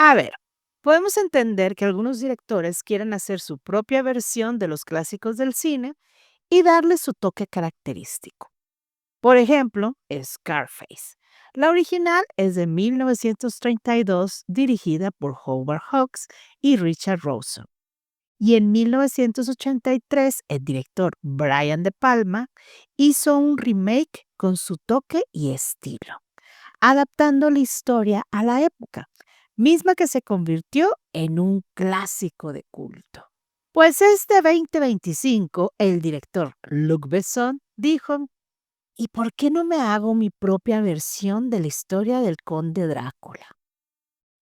A ver, podemos entender que algunos directores quieren hacer su propia versión de los clásicos del cine y darle su toque característico. Por ejemplo, Scarface. La original es de 1932, dirigida por Howard Hawks y Richard Rawson. Y en 1983, el director Brian De Palma hizo un remake con su toque y estilo, adaptando la historia a la época, misma que se convirtió en un clásico de culto. Pues este 2025, el director Luc Besson dijo: ¿y por qué no me hago mi propia versión de la historia del conde Drácula?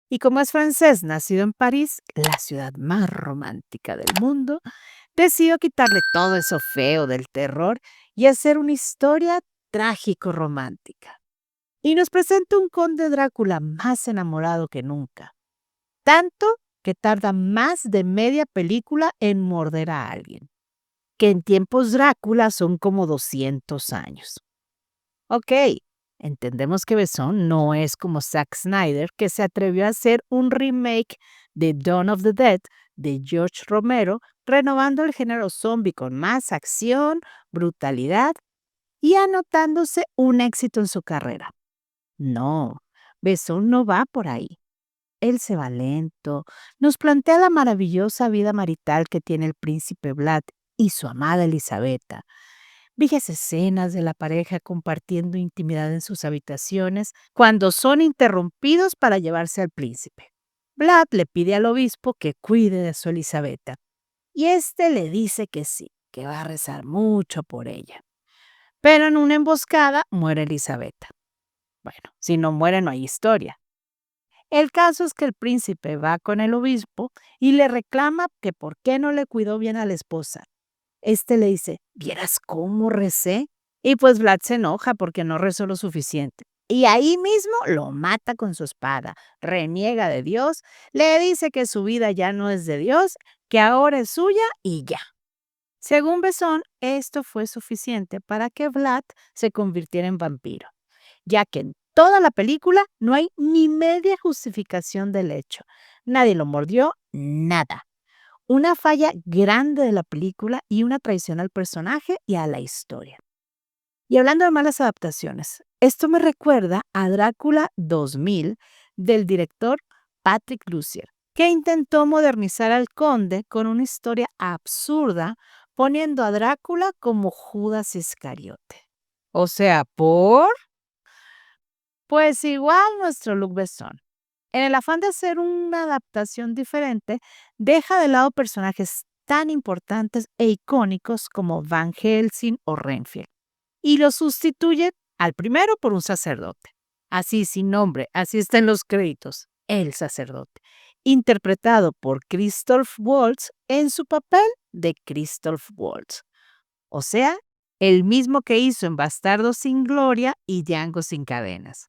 Y como es francés, nacido en París, la ciudad más romántica del mundo, decidió quitarle todo eso feo del terror y hacer una historia trágico-romántica. Y nos presenta un conde Drácula más enamorado que nunca, tanto que tarda más de media película en morder a alguien, que en tiempos Drácula son como 200 años. Ok, entendemos que Besson no es como Zack Snyder, que se atrevió a hacer un remake de Dawn of the Dead de George Romero, renovando el género zombie con más acción, brutalidad y anotándose un éxito en su carrera. No, Besson no va por ahí. Él se va lento, nos plantea la maravillosa vida marital que tiene el príncipe Vlad y su amada Elisabetta. Viejas escenas de la pareja compartiendo intimidad en sus habitaciones cuando son interrumpidos para llevarse al príncipe. Vlad le pide al obispo que cuide de su Elisabetta y este le dice que sí, que va a rezar mucho por ella. Pero en una emboscada muere Elisabetta. Bueno, si no muere no hay historia. El caso es que el príncipe va con el obispo y le reclama que por qué no le cuidó bien a la esposa. Este le dice: ¿vieras cómo recé? Y pues Vlad se enoja porque no rezó lo suficiente. Y ahí mismo lo mata con su espada, reniega de Dios, le dice que su vida ya no es de Dios, que ahora es suya y ya. Según Besón, esto fue suficiente para que Vlad se convirtiera en vampiro, ya que en toda la película no hay ni media justificación del hecho. Nadie lo mordió, nada. Una falla grande de la película y una traición al personaje y a la historia. Y hablando de malas adaptaciones, esto me recuerda a Drácula 2000 del director Patrick Lussier, que intentó modernizar al conde con una historia absurda, poniendo a Drácula como Judas Iscariote. O sea, ¿por? Pues igual nuestro Luc Besson. En el afán de hacer una adaptación diferente, deja de lado personajes tan importantes e icónicos como Van Helsing o Renfield y los sustituye al primero por un sacerdote. Así, sin nombre, así está en los créditos, el sacerdote, interpretado por Christoph Waltz en su papel de Christoph Waltz. O sea, el mismo que hizo en Bastardo sin Gloria y Django sin cadenas.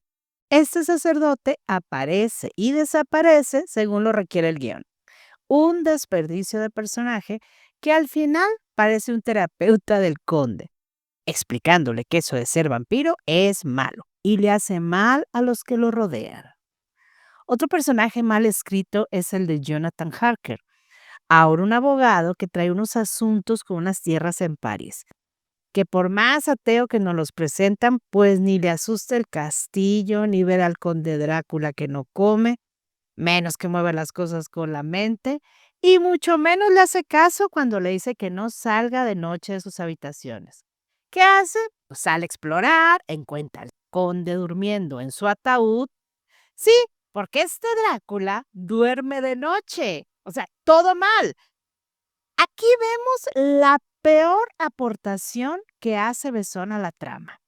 Este sacerdote aparece y desaparece según lo requiere el guión. Un desperdicio de personaje que al final parece un terapeuta del conde, explicándole que eso de ser vampiro es malo y le hace mal a los que lo rodean. Otro personaje mal escrito es el de Jonathan Harker, ahora un abogado que trae unos asuntos con unas tierras en París, que por más ateo que nos los presentan, pues ni le asusta el castillo, ni ver al conde Drácula que no come, menos que mueve las cosas con la mente, y mucho menos le hace caso cuando le dice que no salga de noche de sus habitaciones. ¿Qué hace? Pues sale a explorar, encuentra al conde durmiendo en su ataúd. Sí, porque este Drácula duerme de noche. O sea, todo mal. Aquí vemos la peor aportación que hace Besón a la trama.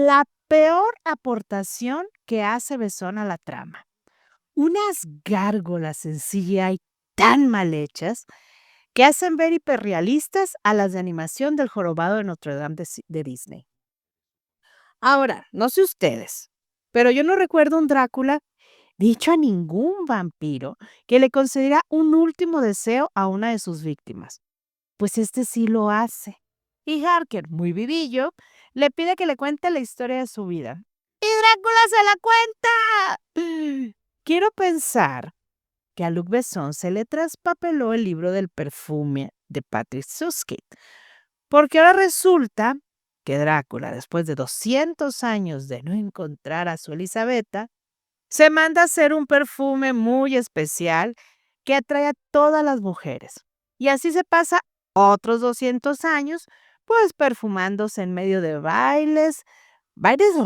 la peor aportación que hace Besson a la trama. Unas gárgolas en CGI tan mal hechas que hacen ver hiperrealistas a las de animación del Jorobado de Notre Dame de Disney. Ahora, no sé ustedes, pero yo no recuerdo un Drácula dicho a ningún vampiro que le concediera un último deseo a una de sus víctimas. Pues este sí lo hace. Y Harker, muy vivillo, le pide que le cuente la historia de su vida. ¡Y Drácula se la cuenta! Quiero pensar que a Luc Besson se le traspapeló el libro del perfume de Patrick Suskind, porque ahora resulta que Drácula, después de 200 años de no encontrar a su Elisabetta, se manda a hacer un perfume muy especial que atrae a todas las mujeres. Y así se pasa otros 200 años, pues perfumándose en medio de bailes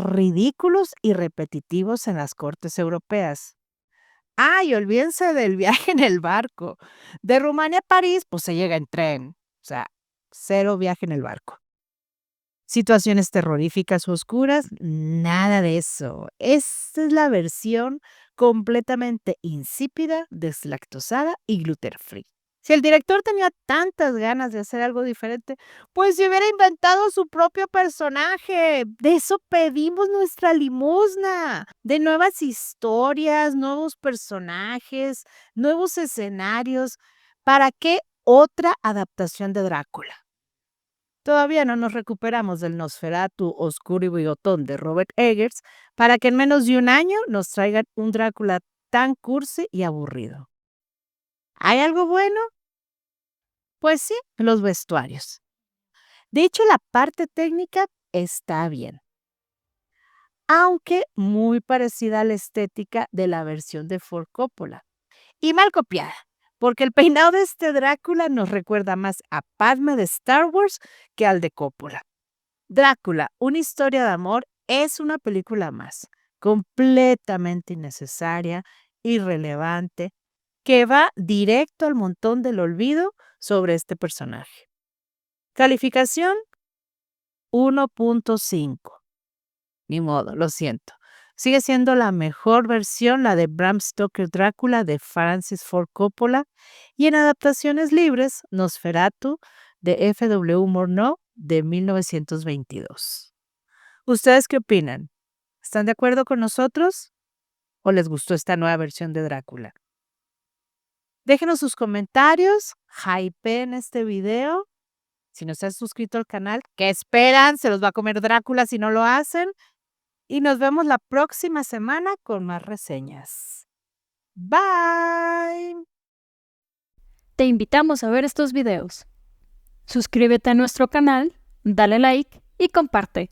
ridículos y repetitivos en las cortes europeas. Y olvídense del viaje en el barco. De Rumania a París, pues se llega en tren. O sea, cero viaje en el barco. Situaciones terroríficas o oscuras, nada de eso. Esta es la versión completamente insípida, deslactosada y gluten free. Si el director tenía tantas ganas de hacer algo diferente, pues se hubiera inventado su propio personaje. De eso pedimos nuestra limosna. De nuevas historias, nuevos personajes, nuevos escenarios. ¿Para qué otra adaptación de Drácula? Todavía no nos recuperamos del Nosferatu oscuro y bigotón de Robert Eggers para que en menos de un año nos traigan un Drácula tan cursi y aburrido. ¿Hay algo bueno? Pues sí, los vestuarios. De hecho, la parte técnica está bien, aunque muy parecida a la estética de la versión de Ford Coppola. Y mal copiada, porque el peinado de este Drácula nos recuerda más a Padme de Star Wars que al de Coppola. Drácula, una historia de amor, es una película más, completamente innecesaria, irrelevante, que va directo al montón del olvido sobre este personaje. Calificación 1.5. Ni modo, lo siento. Sigue siendo la mejor versión, la de Bram Stoker Drácula de Francis Ford Coppola, y en adaptaciones libres, Nosferatu de F.W. Murnau de 1922. ¿Ustedes qué opinan? ¿Están de acuerdo con nosotros o les gustó esta nueva versión de Drácula? Déjenos sus comentarios, hypeen este video. Si no se han suscrito al canal, ¿qué esperan? Se los va a comer Drácula si no lo hacen. Y nos vemos la próxima semana con más reseñas. Bye. Te invitamos a ver estos videos. Suscríbete a nuestro canal, dale like y comparte.